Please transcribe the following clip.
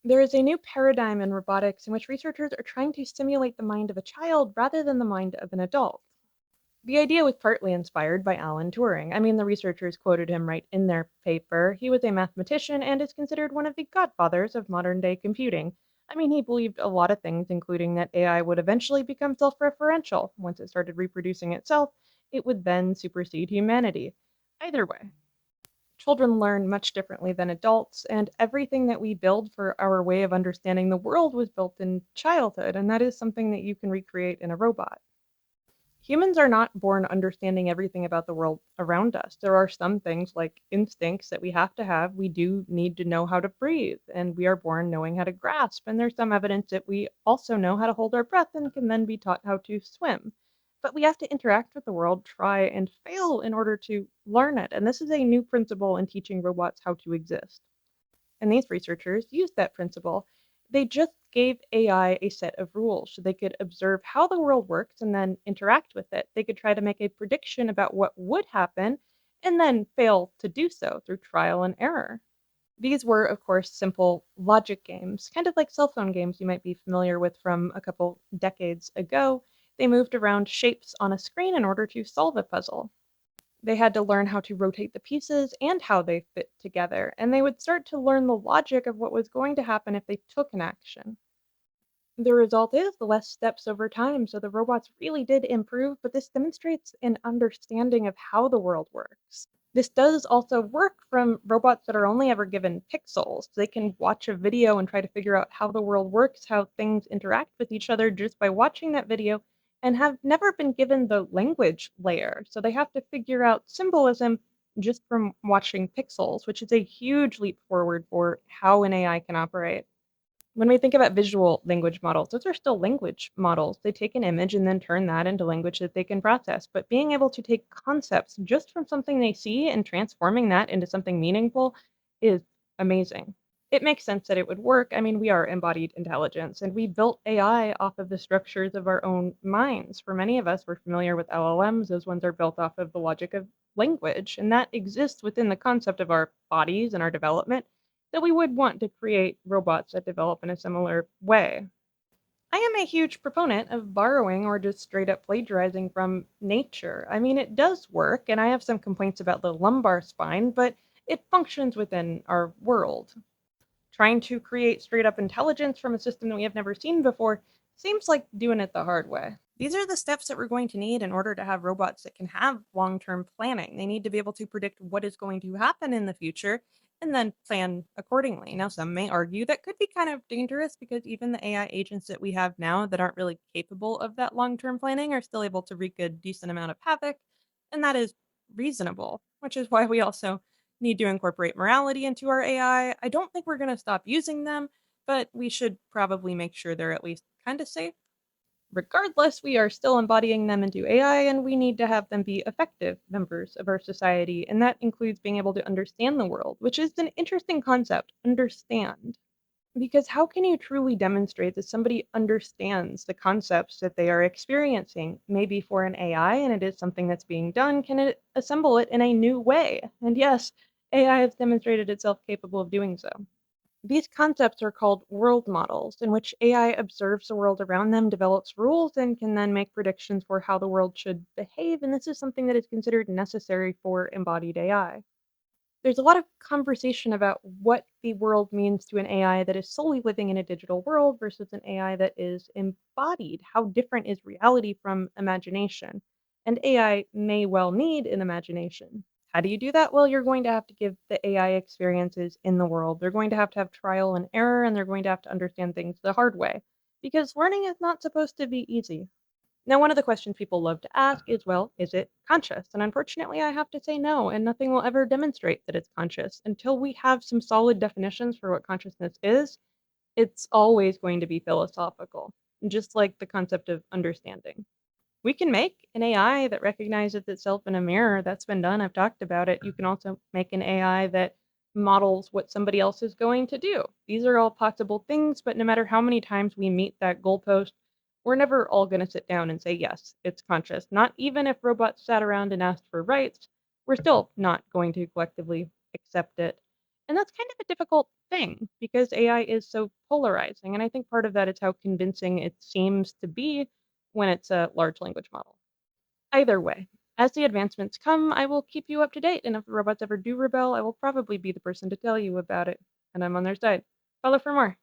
There is a new paradigm in robotics in which researchers are trying to simulate the mind of a child rather than the mind of an adult. The idea was partly inspired by Alan Turing. I mean, the researchers quoted him right in their paper. He was a mathematician and is considered one of the godfathers of modern day computing. I mean, he believed a lot of things, including that AI would eventually become self referential. Once it started reproducing itself, it would then supersede humanity. Either way, children learn much differently than adults, and everything that we build for our way of understanding the world was built in childhood, and that is something that you can recreate in a robot. Humans are not born understanding everything about the world around us. There are some things like instincts that we have to have. We do need to know how to breathe, and we are born knowing how to grasp. And there's some evidence that we also know how to hold our breath and can then be taught how to swim. But we have to interact with the world, try and fail in order to learn it. And this is a new principle in teaching robots how to exist. And these researchers used that principle. They just gave AI a set of rules so they could observe how the world works and then interact with it. They could try to make a prediction about what would happen and then fail to do so through trial and error. These were, of course, simple logic games, kind of like cell phone games you might be familiar with from a couple decades ago. They moved around shapes on a screen in order to solve a puzzle. They had to learn how to rotate the pieces and how they fit together, and they would start to learn the logic of what was going to happen if they took an action. The result is the less steps over time, so the robots really did improve, but this demonstrates an understanding of how the world works. This does also work from robots that are only ever given pixels. They can watch a video and try to figure out how the world works, how things interact with each other just by watching that video, and have never been given the language layer. So they have to figure out symbolism just from watching pixels, which is a huge leap forward for how an AI can operate. When we think about visual language models, those are still language models. They take an image and then turn that into language that they can process. But being able to take concepts just from something they see and transforming that into something meaningful is amazing. It makes sense that it would work. I mean, we are embodied intelligence, and we built AI off of the structures of our own minds. For many of us, we're familiar with LLMs. Those ones are built off of the logic of language, and that exists within the concept of our bodies and our development that we would want to create robots that develop in a similar way. I am a huge proponent of borrowing or just straight up plagiarizing from nature. I mean, it does work, and I have some complaints about the lumbar spine, but it functions within our world. Trying to create straight up intelligence from a system that we have never seen before seems like doing it the hard way. These are the steps that we're going to need in order to have robots that can have long term planning. They need to be able to predict what is going to happen in the future and then plan accordingly. Now, some may argue that could be kind of dangerous because even the AI agents that we have now that aren't really capable of that long term planning are still able to wreak a decent amount of havoc. And that is reasonable, which is why we also need to incorporate morality into our AI. I don't think we're going to stop using them, but we should probably make sure they're at least kind of safe. Regardless, we are still embodying them into AI, and we need to have them be effective members of our society. And that includes being able to understand the world, which is an interesting concept. Understand. Because how can you truly demonstrate that somebody understands the concepts that they are experiencing? Maybe for an AI and it is something that's being done, can it assemble it in a new way? And yes, AI has demonstrated itself capable of doing so. These concepts are called world models, in which AI observes the world around them, develops rules, and can then make predictions for how the world should behave. And this is something that is considered necessary for embodied AI. There's a lot of conversation about what the world means to an AI that is solely living in a digital world versus an AI that is embodied. How different is reality from imagination? And AI may well need an imagination. How do you do that? Well, you're going to have to give the AI experiences in the world. They're going to have trial and error, and they're going to have to understand things the hard way. Because learning is not supposed to be easy. Now, one of the questions people love to ask is, well, is it conscious? And unfortunately, I have to say no, and nothing will ever demonstrate that it's conscious. Until we have some solid definitions for what consciousness is, it's always going to be philosophical, just like the concept of understanding. We can make an AI that recognizes itself in a mirror. That's been done. I've talked about it. You can also make an AI that models what somebody else is going to do. These are all possible things, but no matter how many times we meet that goalpost, we're never all going to sit down and say, yes, it's conscious. Not even if robots sat around and asked for rights, we're still not going to collectively accept it. And that's kind of a difficult thing because AI is so polarizing. And I think part of that is how convincing it seems to be when it's a large language model. Either way, as the advancements come, I will keep you up to date. And if the robots ever do rebel, I will probably be the person to tell you about it. And I'm on their side. Follow for more.